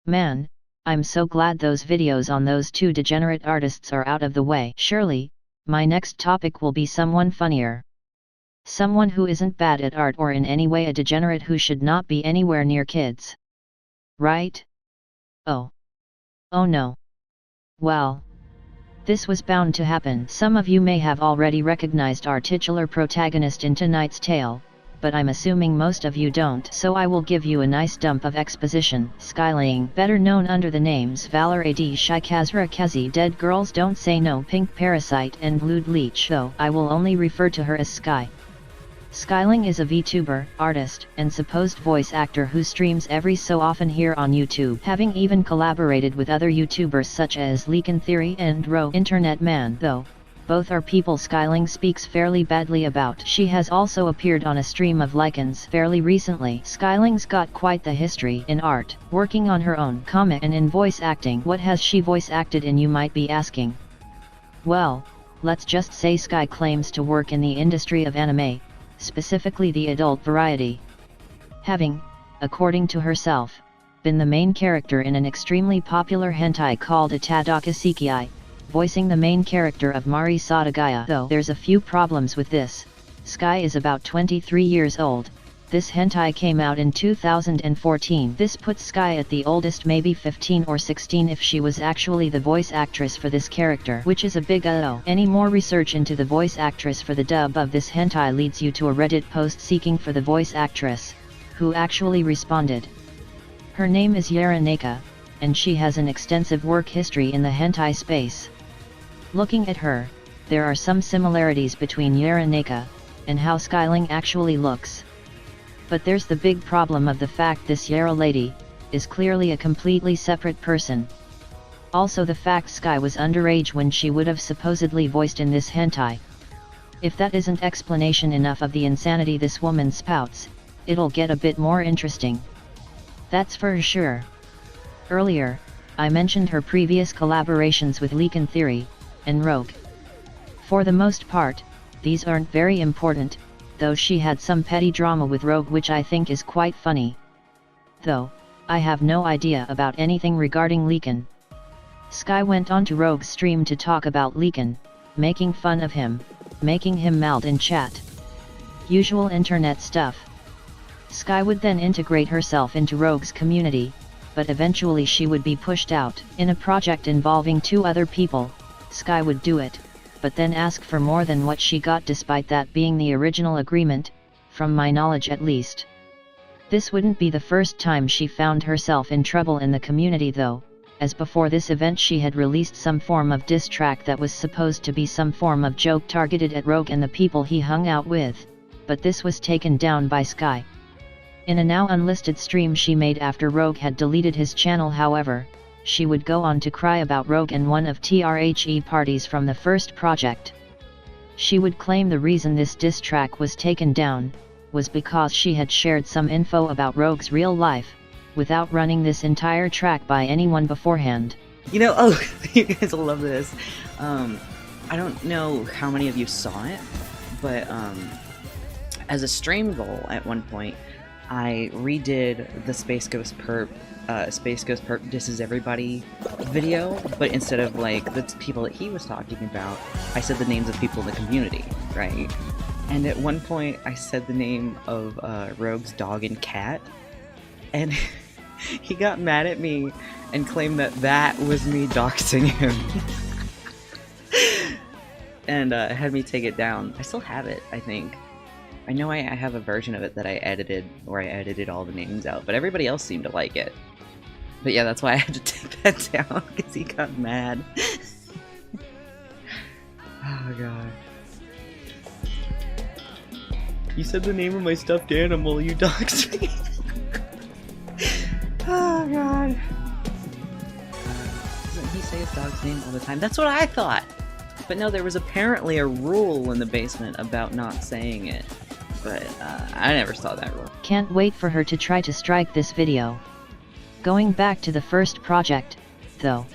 Man, I'm so glad those videos on those two degenerate artists are out of the way. Surely, my next topic will be someone funnier. Someone who isn't bad at art or in any way a degenerate who should not be anywhere near kids. Right? Oh. Oh no. Well. This was bound to happen. Some of you may have already recognized our titular protagonist in tonight's tale, but I'm assuming most of you don't, so I will give you a nice dump of exposition. Skyling, better known under the names Valor AD Shikazra Kezi, Dead Girls Don't Say No, Pink Parasite and Blued Leech, though I will only refer to her as Sky. Skyling is a VTuber, artist, and supposed voice actor who streams every so often here on YouTube, having even collaborated with other YouTubers such as Lolicon Theory and Ro Internet Man, though both are people Skyling speaks fairly badly about. She has also appeared on a stream of Lolicons fairly recently. Skyling's got quite the history in art, working on her own comic and in voice acting. What has she voice acted in, you might be asking? Well, let's just say Sky claims to work in the industry of anime, specifically the adult variety, having, according to herself, been the main character in an extremely popular hentai called Itadaka Seikei, voicing the main character of Mari Sadagaya. Though there's a few problems with this. Sky is about 23 years old. This hentai came out in 2014. This puts Sky at the oldest, maybe 15 or 16 if she was actually the voice actress for this character, which is a big uh-oh. Any more research into the voice actress for the dub of this hentai leads you to a Reddit post seeking for the voice actress, who actually responded. Her name is Yara Naka, and she has an extensive work history in the hentai space. Looking at her, there are some similarities between Yara Naka and how Skyling actually looks. But there's the big problem of the fact this Yara lady is clearly a completely separate person. Also the fact Sky was underage when she would have supposedly voiced in this hentai. If that isn't explanation enough of the insanity this woman spouts, it'll get a bit more interesting. That's for sure. Earlier, I mentioned her previous collaborations with Lolicon Theory and Rogue. For the most part, these aren't very important, though she had some petty drama with Rogue which I think is quite funny. Though, I have no idea about anything regarding Lolicon. Sky went on to Rogue's stream to talk about Lolicon, making fun of him, making him mad in chat. Usual internet stuff. Sky would then integrate herself into Rogue's community, but eventually she would be pushed out. In a project involving 2 other people, Sky would do it, but then ask for more than what she got, despite that being the original agreement, from my knowledge at least. This wouldn't be the first time she found herself in trouble in the community though, as before this event she had released some form of diss track that was supposed to be some form of joke targeted at Rogue and the people he hung out with, but this was taken down by Sky. In a now unlisted stream she made after Rogue had deleted his channel, however, she would go on to cry about Rogue and one of TRHE parties from the first project. She would claim the reason this diss track was taken down was because she had shared some info about Rogue's real life, without running this entire track by anyone beforehand. You know, oh, you guys will love this. I don't know how many of you saw it, but as a stream goal at one point, I redid the Space Ghost Perp disses everybody video, but instead of like the people that he was talking about, I said the names of people in the community, right? And at one point I said the name of Rogue's dog and cat, and he got mad at me and claimed that that was me doxing him. And had me take it down. I still have it, I think. I know I have a version of it that I edited, where I edited all the names out, but everybody else seemed to like it. But yeah, that's why I had to take that down, because he got mad. Oh god. You said the name of my stuffed animal, you doxed me. Oh god. Doesn't he say his dog's name all the time? That's what I thought! But no, there was apparently a rule in the basement about not saying it. But I never saw that rule. Can't wait for her to try to strike this video. Going back to the first project, though.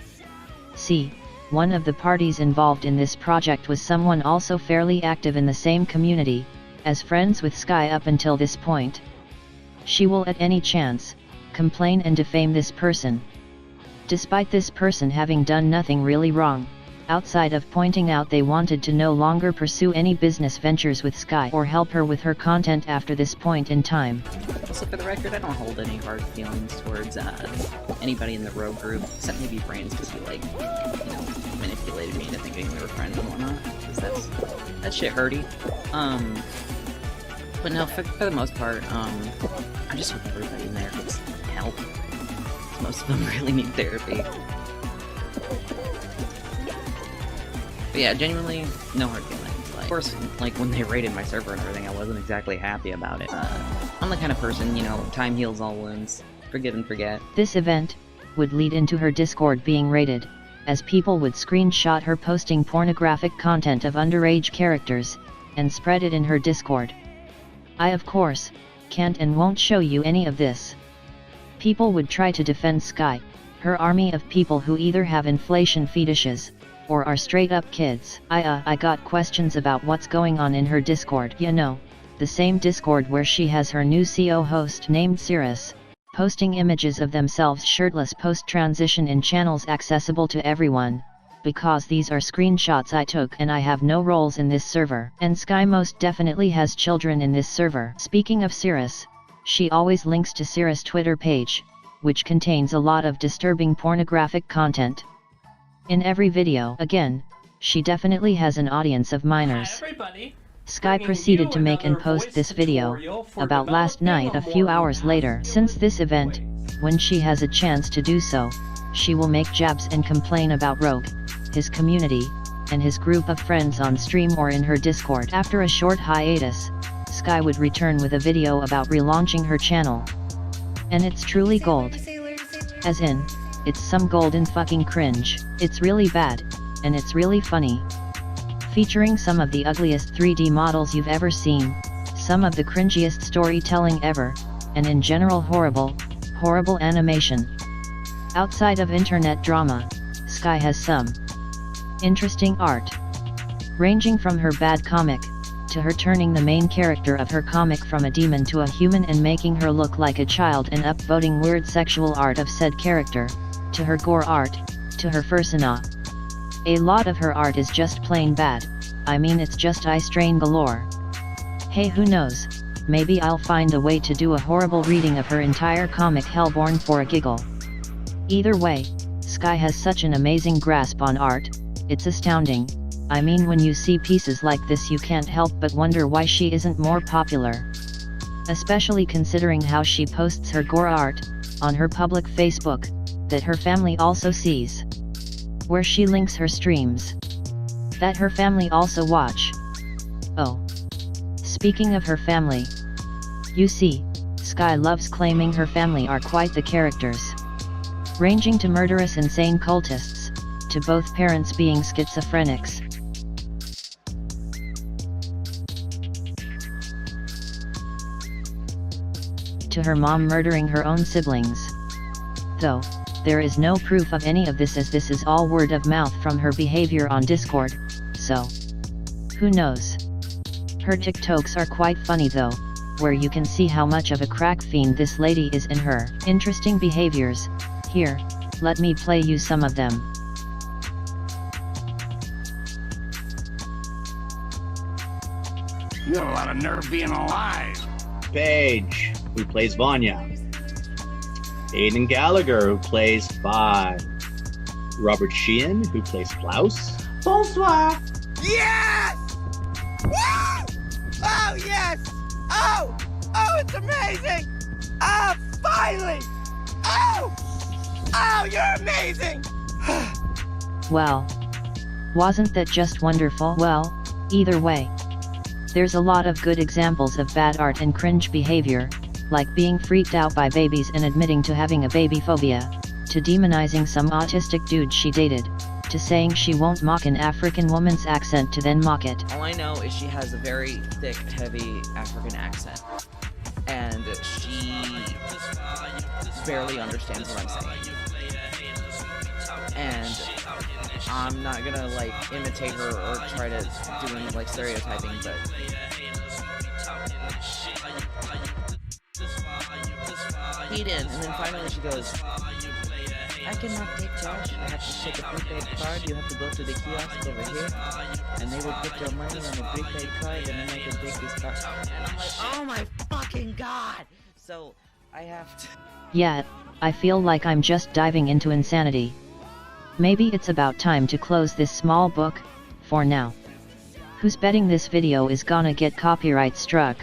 See, one of the parties involved in this project was someone also fairly active in the same community, as friends with Sky up until this point. She will at any chance complain and defame this person, Despite this person having done nothing really wrong, outside of pointing out they wanted to no longer pursue any business ventures with Sky or help her with her content after this point in time. Also, for the record, I don't hold any hard feelings towards anybody in the Rogue group, except maybe Brains, because he, like, you know, manipulated me into thinking we were friends and whatnot, because that's shit hurty. But no, for the most part, I just hope everybody in there gets help. Most of them really need therapy. But yeah, genuinely, no hard feelings. Like, of course, like, when they raided my server and everything, I wasn't exactly happy about it. I'm the kind of person, you know, time heals all wounds. Forgive and forget. This event would lead into her Discord being raided, as people would screenshot her posting pornographic content of underage characters, and spread it in her Discord. I, of course, can't and won't show you any of this. People would try to defend Sky, her army of people who either have inflation fetishes, or are straight up kids. I got questions about what's going on in her Discord. You know, the same Discord where she has her new CO host named Cirrus, posting images of themselves shirtless post-transition in channels accessible to everyone, because these are screenshots I took and I have no roles in this server. And Sky most definitely has children in this server. Speaking of Cirrus, she always links to Cirrus' Twitter page, which contains a lot of disturbing pornographic content. In every video, again, she definitely has an audience of minors. Sky proceeded to make and post this video, about last night a few hours later. Since this event, when she has a chance to do so, she will make jabs and complain about Rogue, his community, and his group of friends on stream or in her Discord. After a short hiatus, Sky would return with a video about relaunching her channel. And it's truly gold. As in, it's some golden fucking cringe. It's really bad, and it's really funny. Featuring some of the ugliest 3D models you've ever seen, some of the cringiest storytelling ever, and in general horrible animation. Outside of internet drama, Sky has some interesting art. Ranging from her bad comic, to her turning the main character of her comic from a demon to a human and making her look like a child and upvoting weird sexual art of said character, to her gore art, to her fursona. A lot of her art is just plain bad. I mean, it's just eye strain galore. Hey, who knows, maybe I'll find a way to do a horrible reading of her entire comic Hellborn for a giggle. Either way, Sky has such an amazing grasp on art, it's astounding. I mean, when you see pieces like this you can't help but wonder why she isn't more popular. Especially considering how she posts her gore art, on her public Facebook, that her family also sees. Where she links her streams, that her family also watch. Oh. Speaking of her family. You see, Sky loves claiming her family are quite the characters. Ranging to murderous insane cultists, to both parents being schizophrenics. To her mom murdering her own siblings. Though, there is no proof of any of this, as this is all word of mouth from her behavior on Discord, so who knows. Her TikToks are quite funny though, where you can see how much of a crack fiend this lady is in her interesting behaviors. Here, let me play you some of them. You got a lot of nerve being alive. Paige, who plays Vanya. Aiden Gallagher, who plays Vi. Robert Sheehan, who plays Klaus. Bonsoir! Yes! Woo! Oh, yes! Oh! Oh, it's amazing! Oh, finally! Oh! Oh, you're amazing! Well, wasn't that just wonderful? Well, either way, there's a lot of good examples of bad art and cringe behavior, like being freaked out by babies and admitting to having a baby phobia, to demonizing some autistic dude she dated, to saying she won't mock an African woman's accent to then mock it. All I know is she has a very thick, heavy African accent, and she barely understands what I'm saying. And I'm not gonna like imitate her or try to do any like stereotyping, but Eden, and then finally she goes, I cannot take cash. I have to take a prepaid card. You have to go to the kiosk over here, and they will put your money on a prepaid card, and then I can take this card. And I'm like, oh my fucking god! So I have to. Yeah, I feel like I'm just diving into insanity. Maybe it's about time to close this small book, for now. Who's betting this video is gonna get copyright struck?